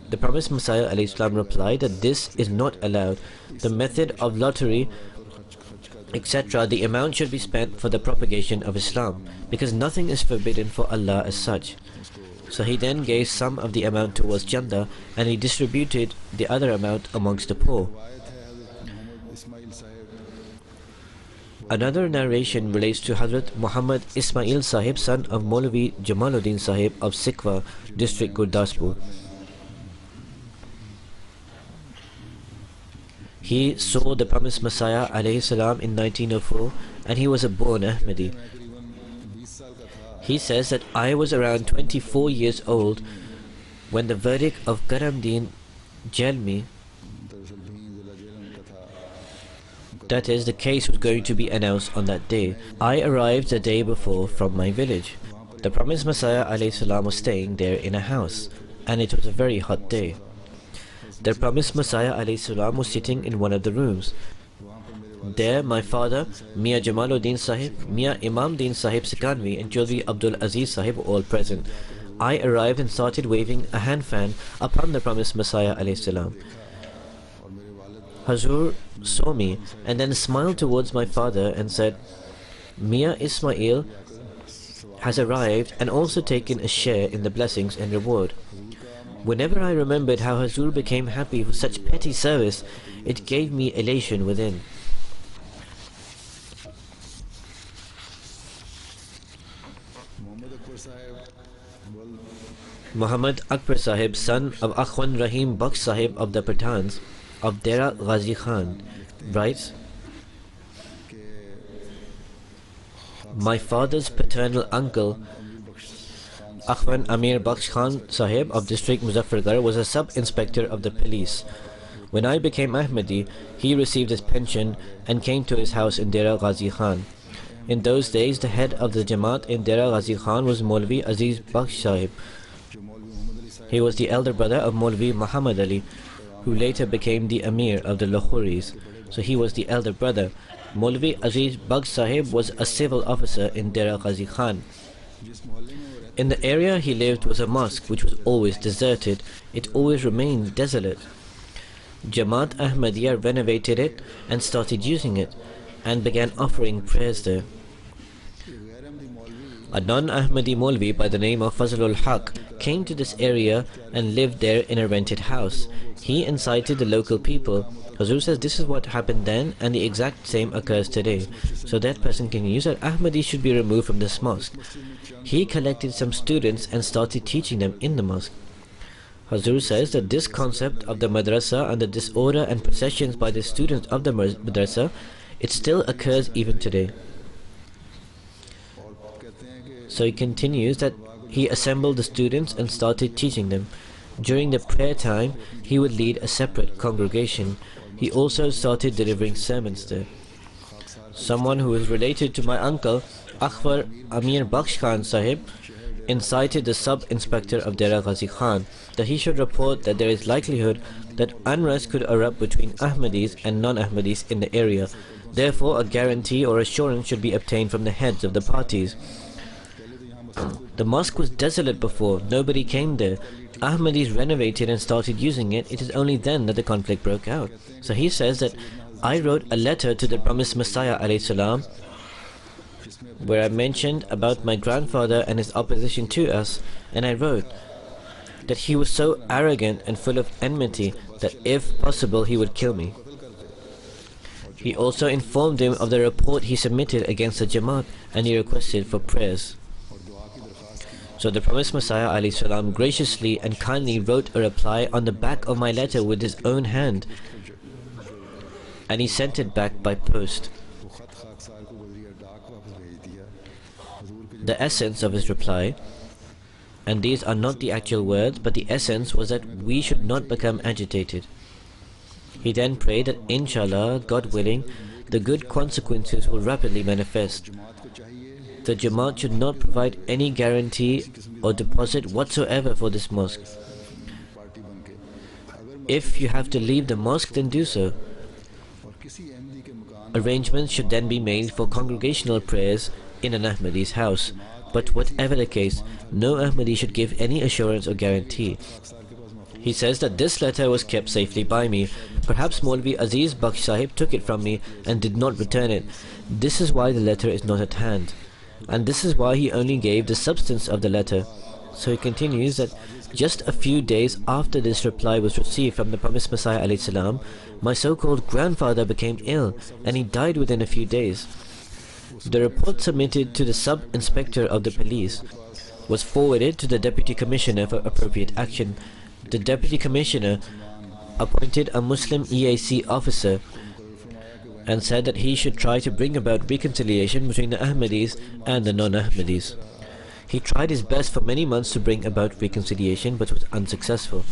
the promised Messiah ﷺ replied that this is not allowed. The method of lottery, etc., the amount should be spent for the propagation of Islam, because nothing is forbidden for Allah as such. So he then gave some of the amount towards Jannah, and he distributed the other amount amongst the poor. Another narration relates to Hazrat Muhammad Ismail Sahib, son of Maulvi Jamaluddin Sahib of Sikwa, district Gurdaspur. He saw the promised Messiah alayhi salam in 1904 and he was a born Ahmadi. He says that I was around 24 years old when the verdict of Karamdin Jalmi, that is, the case was going to be announced on that day. I arrived the day before from my village. The promised Messiah alayhi salam was staying there in a house, and it was a very hot day. The promised Messiah alayhi salam was sitting in one of the rooms. There my father, Mia Jamaluddin Sahib, Mia Imam Din Sahib Sikanvi and Chaudhry Abdul Aziz Sahib were all present. I arrived and started waving a hand fan upon the promised Messiah alayhi salam. Hazur saw me and then smiled towards my father and said, Mia Ismail has arrived and also taken a share in the blessings and reward. Whenever I remembered how Hazur became happy for such petty service, it gave me elation within. Muhammad Akbar Sahib, son of Akhwan Rahim Baksh Sahib of the Pathans of Dera Ghazi Khan, writes, my father's paternal uncle Akhwan Amir Baksh Khan Sahib of district Muzaffargarh was a sub-inspector of the police. When I became Ahmadi, he received his pension and came to his house in Dera Ghazi Khan. In those days, the head of the Jamaat in Dera Ghazi Khan was Maulvi Aziz Baksh Sahib. He was the elder brother of Maulvi Muhammad Ali, who later became the Amir of the Lahoris. So he was the elder brother. Maulvi Aziz Baksh Sahib was a civil officer in Dera Ghazi Khan. In the area he lived was a mosque which was always deserted. It always remained desolate. Jamaat Ahmadiyya renovated it and started using it and began offering prayers there. A non-Ahmadi Maulvi by the name of Fazlul Haq came to this area and lived there in a rented house. He incited the local people. Hazur says this is what happened then and the exact same occurs today. So that person continues that Ahmadi should be removed from this mosque. He collected some students and started teaching them in the mosque. Hazur says that this concept of the madrasa and the disorder and processions by the students of the madrasa, it still occurs even today. So he continues that he assembled the students and started teaching them. During the prayer time, he would lead a separate congregation. He also started delivering sermons there. Someone who is related to my uncle, Akhbar Amir Baksh Khan Sahib, incited the sub-inspector of Dera Ghazi Khan that he should report that there is likelihood that unrest could erupt between Ahmadis and non-Ahmadis in the area. Therefore, a guarantee or assurance should be obtained from the heads of the parties. The mosque was desolate before, nobody came there. Ahmadis renovated and started using it. It is only then that the conflict broke out. So he says that I wrote a letter to the promised Messiah alayhi salam, where I mentioned about my grandfather and his opposition to us, and I wrote that he was so arrogant and full of enmity that if possible he would kill me. He also informed him of the report he submitted against the Jamaat and he requested for prayers. So the promised Messiah alayhi salam graciously and kindly wrote a reply on the back of my letter with his own hand, and he sent it back by post. The essence of his reply, and these are not the actual words, but the essence was that we should not become agitated. He then prayed that inshallah, God willing, the good consequences will rapidly manifest. The Jamaat should not provide any guarantee or deposit whatsoever for this mosque. If you have to leave the mosque, then do so. Arrangements should then be made for congregational prayers in an Ahmadi's house. But whatever the case, no Ahmadi should give any assurance or guarantee. He says that this letter was kept safely by me. Perhaps Maulvi Aziz Baksh Sahib took it from me and did not return it. This is why the letter is not at hand. And this is why he only gave the substance of the letter. So he continues that just a few days after this reply was received from the promised Messiah alayhi salam, my so-called grandfather became ill and he died within a few days. The report submitted to the sub-inspector of the police was forwarded to the Deputy Commissioner for appropriate action. The Deputy Commissioner appointed a Muslim EAC officer and said that he should try to bring about reconciliation between the Ahmadis and the non-Ahmadis. He tried his best for many months to bring about reconciliation but was unsuccessful.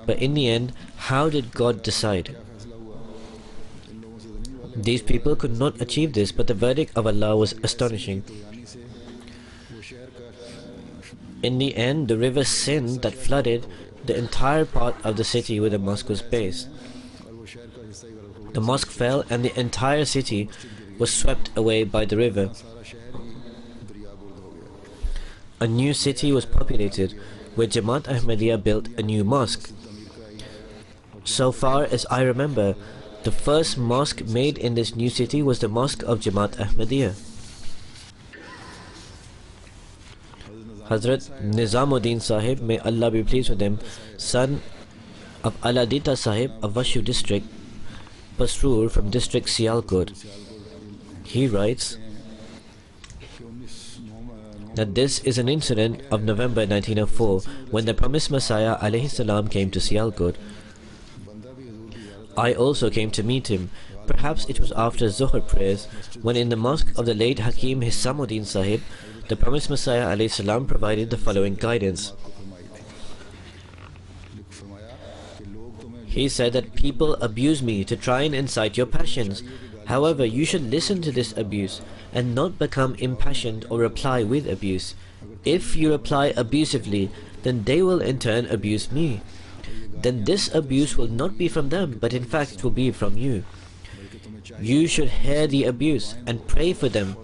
But in the end, how did God decide? These people could not achieve this, but the verdict of Allah was astonishing. In the end, the river Sindh that flooded the entire part of the city where the mosque was based. The mosque fell and the entire city was swept away by the river. A new city was populated, where Jamaat Ahmadiyya built a new mosque. So far as I remember, the first mosque made in this new city was the mosque of Jamaat Ahmadiyya. Hazrat Nizamuddin Sahib, may Allah be pleased with him, son of Aladita Sahib of Vashu district, Pasrur from district Sialkot. He writes that this is an incident of November 1904 when the promised Messiah alayhi salam came to Sialkot. I also came to meet him. Perhaps it was after Zuhr prayers, when in the mosque of the late Hakim Hisamuddin Sahib, the promised Messiah alayhi salam provided the following guidance. He said that people abuse me to try and incite your passions. However, you should listen to this abuse and not become impassioned or reply with abuse. If you reply abusively, then they will in turn abuse me. Then this abuse will not be from them, but in fact it will be from you. You should hear the abuse and pray for them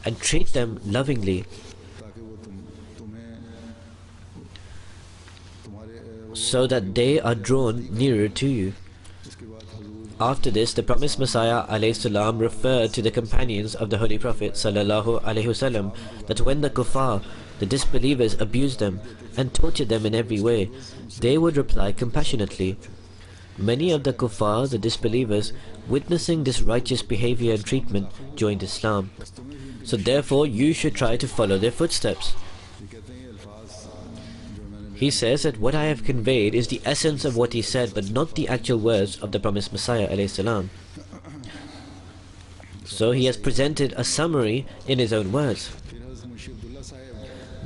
and treat them lovingly, so that they are drawn nearer to you. After this, the promised Messiah alayhi salam referred to the companions of the Holy Prophet sallallahu alaihi wasallam that when the kuffar, the disbelievers, abused them and tortured them in every way, they would reply compassionately. Many of the kuffar, the disbelievers, witnessing this righteous behavior and treatment, joined Islam. So therefore, you should try to follow their footsteps. He says that what I have conveyed is the essence of what he said, but not the actual words of the promised Messiah alayhi salam. So he has presented a summary in his own words.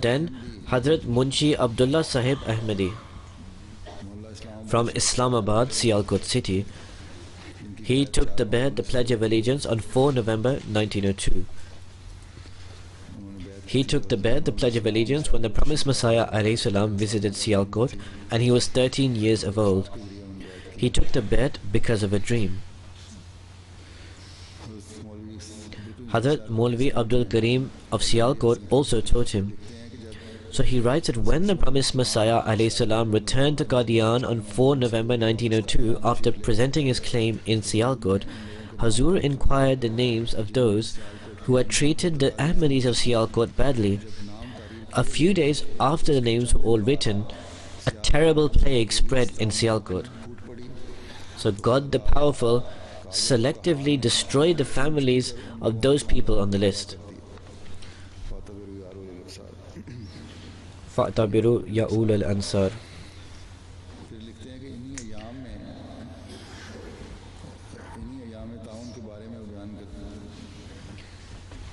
Then Hazrat Munshi Abdullah Sahib Ahmadi from Islamabad, Sialkot city, he took the Pledge of Allegiance on 4 November 1902. He took the Pledge of Allegiance when the promised Messiah alayhi salam visited Sialkot and he was 13 years of old. He took the bet because of a dream. Hazrat Maulvi Abdul Karim of Sialkot also taught him. So he writes that when the promised Messiah alayhi salam returned to Qadian on 4 November 1902 after presenting his claim in Sialkot, Hazur inquired the names of those who had treated the Ahmadis of Sialkot badly. A few days after the names were all written, a terrible plague spread in Sialkot. So God the Powerful selectively destroyed the families of those people on the list. Fa'tabiru ya ulul ansar.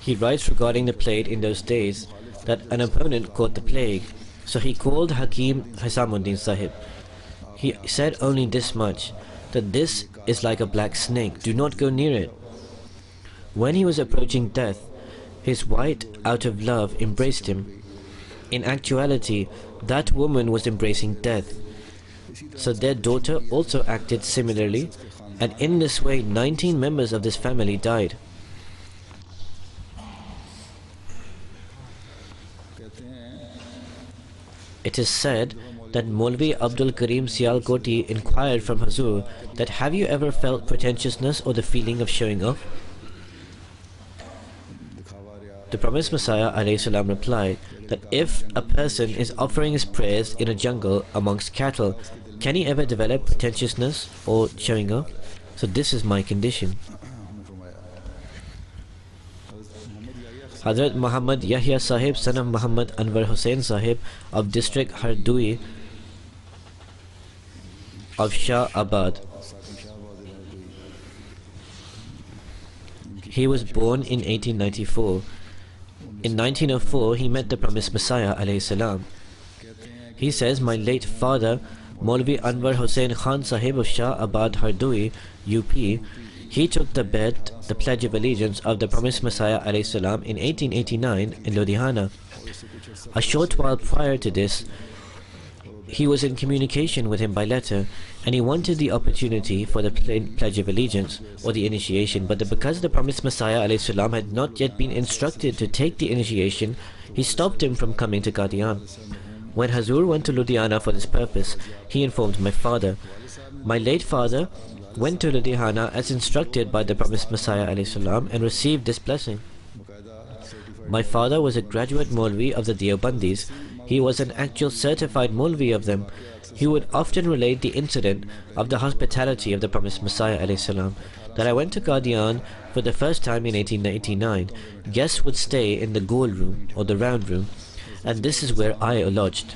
He writes regarding the plague in those days that an opponent caught the plague, so he called Hakim Hisamuddin Sahib. He said only this much, that this is like a black snake, do not go near it. When he was approaching death, his wife, out of love, embraced him. In actuality, that woman was embracing death. So their daughter also acted similarly, and in this way 19 members of this family died. It is said that Maulvi Abdul Karim Sialkoti inquired from Hazur that have you ever felt pretentiousness or the feeling of showing off? The promised Messiah alayhi salam replied that if a person is offering his prayers in a jungle amongst cattle, can he ever develop pretentiousness or showing off? So this is my condition. Hazrat Muhammad Yahya Sahib, son of Muhammad Anwar Hussain Sahib of district Hardui of Shah Abad. He was born in 1894. In 1904, he met the promised Messiah alayhi salam. He says, my late father, Maulvi Anwar Hussain Khan Sahib of Shah Abad Hardui, UP, he took the bet, the pledge of allegiance of the promised Messiah alayhi salam in 1889 in Ludhiana. A short while prior to this, he was in communication with him by letter, and he wanted the opportunity for the pledge of allegiance or the initiation, but because the promised Messiah alayhi salam had not yet been instructed to take the initiation, he stopped him from coming to Qadian. When Hazur went to Ludhiana for this purpose, he informed my father. My late father went to Ludhiana as instructed by the promised Messiah alayhi salam and received this blessing. My father was a graduate Maulvi of the Deobandis. He was an actual certified Maulvi of them. He would often relate the incident of the hospitality of the promised Messiah alayhi salam, that I went to Qadian for the first time in 1889. Guests would stay in the Gol room or the round room, and this is where I lodged.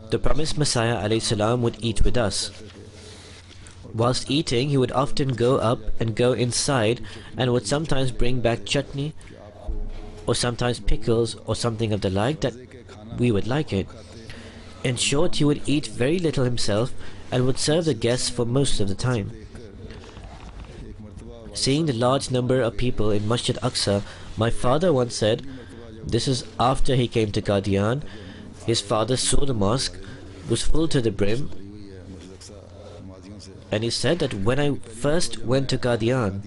The promised Messiah alayhi salam would eat with us. Whilst eating, he would often go up and go inside and would sometimes bring back chutney or sometimes pickles or something of the like that we would like it. In short, he would eat very little himself and would serve the guests for most of the time. Seeing the large number of people in Masjid Aqsa, my father once said, this is after he came to Qadian, his father saw the mosque was full to the brim, and he said that when I first went to Qadian,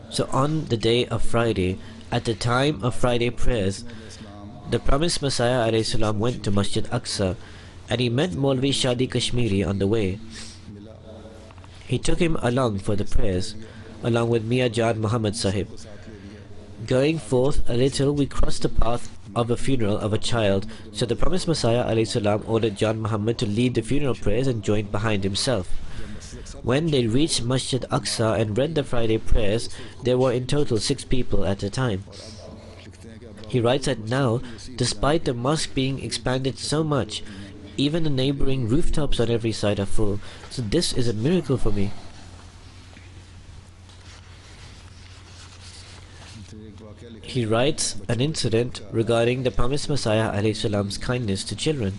so on the day of Friday, at the time of Friday prayers, the promised Messiah alayhi salam went to Masjid Aqsa, and he met Maulvi Shadi Kashmiri on the way. He took him along for the prayers, along with Mian Jan Muhammad Sahib. Going forth a little, we crossed the path of a funeral of a child, so the promised Messiah alayhi salam ordered Jan Muhammad to lead the funeral prayers and joined behind himself. When they reached Masjid Aqsa and read the Friday prayers, there were in total 6 people at a time. He writes that now, despite the mosque being expanded so much, even the neighboring rooftops on every side are full. So this is a miracle for me. He writes an incident regarding the promised Messiah alayhi salam's kindness to children,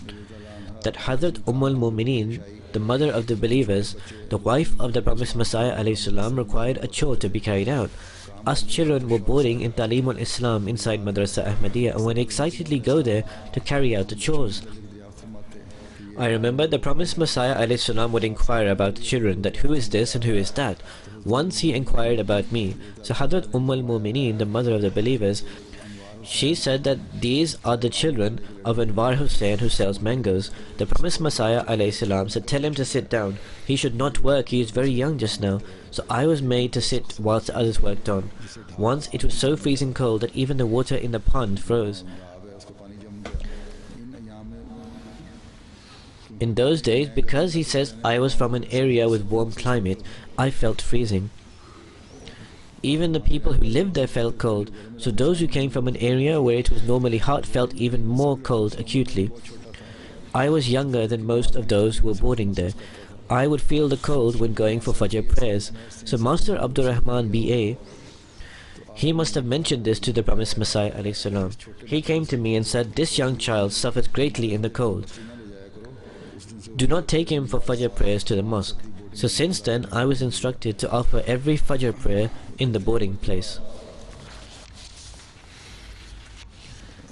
that Hazrat al-Mu'mineen, the mother of the believers, the wife of the promised Messiah alayhi salam, required a chore to be carried out. Us children were boarding in Talim al-Islam inside Madrasa Ahmadiyya and would excitedly go there to carry out the chores. I remember the promised Messiah alayhi salam would inquire about the children, that who is this and who is that. Once he inquired about me. So Hazrat al-Mu'mineen, the mother of the believers, she said that these are the children of Anwar Hussain who sells mangoes. The promised Messiah alayhi salam said, tell him to sit down. He should not work, he is very young just now. So I was made to sit whilst the others worked on. Once it was so freezing cold that even the water in the pond froze. In those days, because he says I was from an area with warm climate, I felt freezing. Even the people who lived there felt cold, so those who came from an area where it was normally hot felt even more cold acutely. I was younger than most of those who were boarding there. I would feel the cold when going for Fajr prayers. So Master Abdur Rahman B.A., he must have mentioned this to the promised Messiah alayhi salam. He came to me and said, this young child suffers greatly in the cold. Do not take him for Fajr prayers to the mosque. So since then, I was instructed to offer every Fajr prayer in the boarding place.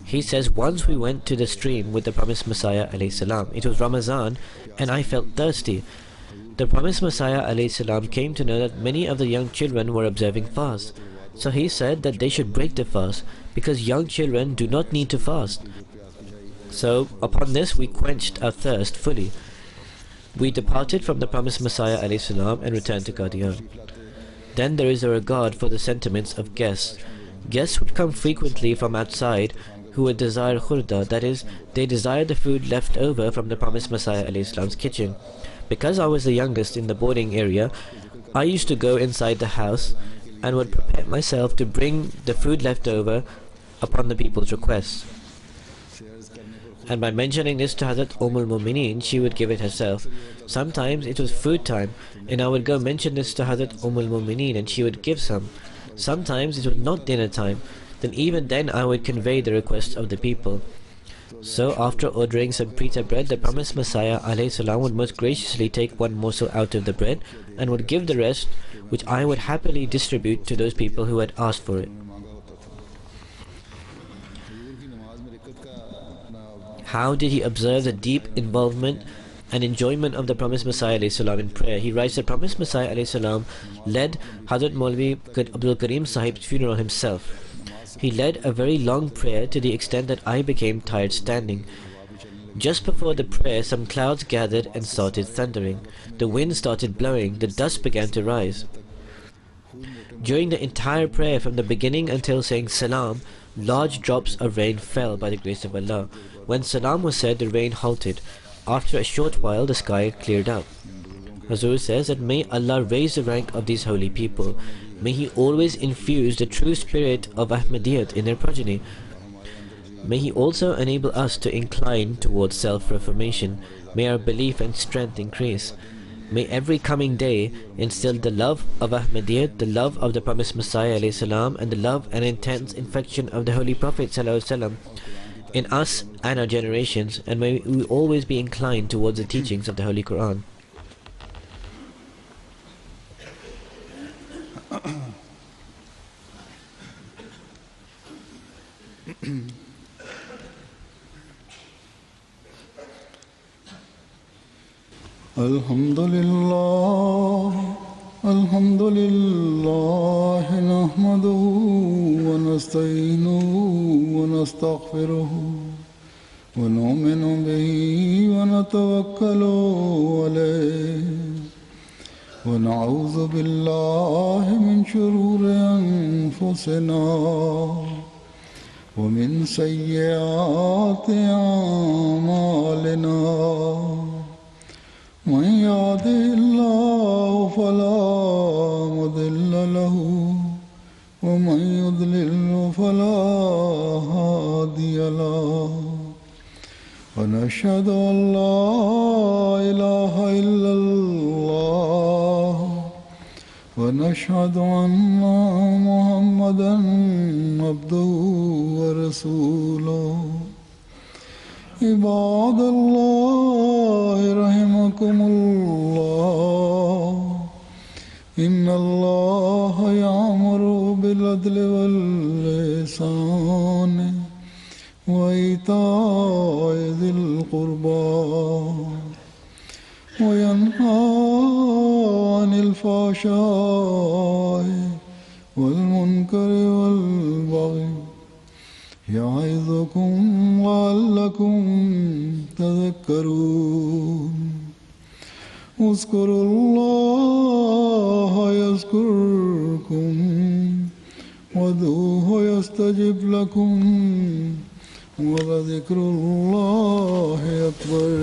He says, once we went to the stream with the promised Messiah alayhi salam. It was Ramazan and I felt thirsty. The promised Messiah alayhi salam came to know that many of the young children were observing fast. So he said that they should break the fast, because young children do not need to fast. So upon this we quenched our thirst fully. We departed from the promised Messiah alayhi salam and returned to Qadian. Then there is a regard for the sentiments of guests. Guests would come frequently from outside who would desire khurda, that is, they desire the food left over from the promised Messiah alayhi salam's kitchen. Because I was the youngest in the boarding area, I used to go inside the house and would prepare myself to bring the food left over upon the people's requests. And by mentioning this to Hazrat al-Mumineen, she would give it herself. Sometimes it was food time, and I would go mention this to Hazrat al-Mumineen, and she would give some. Sometimes it was not dinner time, then even then I would convey the requests of the people. So after ordering some pita bread, the promised Messiah ﷺ would most graciously take one morsel out of the bread and would give the rest, which I would happily distribute to those people who had asked for it. How did he observe the deep involvement and enjoyment of the promised Messiah ﷺ in prayer? He writes, the promised Messiah ﷺ led Hazrat Maulvi Abdul Karim Sahib's funeral himself. He led a very long prayer to the extent that I became tired standing. Just before the prayer, some clouds gathered and started thundering. The wind started blowing, the dust began to rise. During the entire prayer, from the beginning until saying Salam, large drops of rain fell by the grace of Allah. When Salam was said, the rain halted. After a short while, the sky cleared up. Hazur says that may Allah raise the rank of these holy people. May He always infuse the true spirit of Ahmadiyyat in their progeny. May He also enable us to incline towards self-reformation. May our belief and strength increase. May every coming day instill the love of Ahmadiyyat, the love of the promised Messiah ﷺ, and the love and intense infection of the Holy Prophet ﷺ in us and our generations, and may we always be inclined towards the teachings of the Holy Quran. Alhamdulillah, nahmaduhu wa nasta'inuhu wa nastaghfiruhu wa nu'minu bihi wa natawakkalu alayhi wa na'udhu billahi min shururi anfusina wa min sayyiati a'malina. من يهده الله فلا مضل له ومن يضلل فلا هادي له ونشهد أن لا إله إلا الله ونشهد أن محمدا عبده ورسوله عباد الله رحمكم الله إن الله يأمر بالعدل والإحسان وإيتاء ذي القربى وينهى عن الفحشاء والمنكر والبغي يعظكم لعلكم تذكرون اذكروا الله يذكركم وادعوه يستجب لكم ولذكر الله أكبر.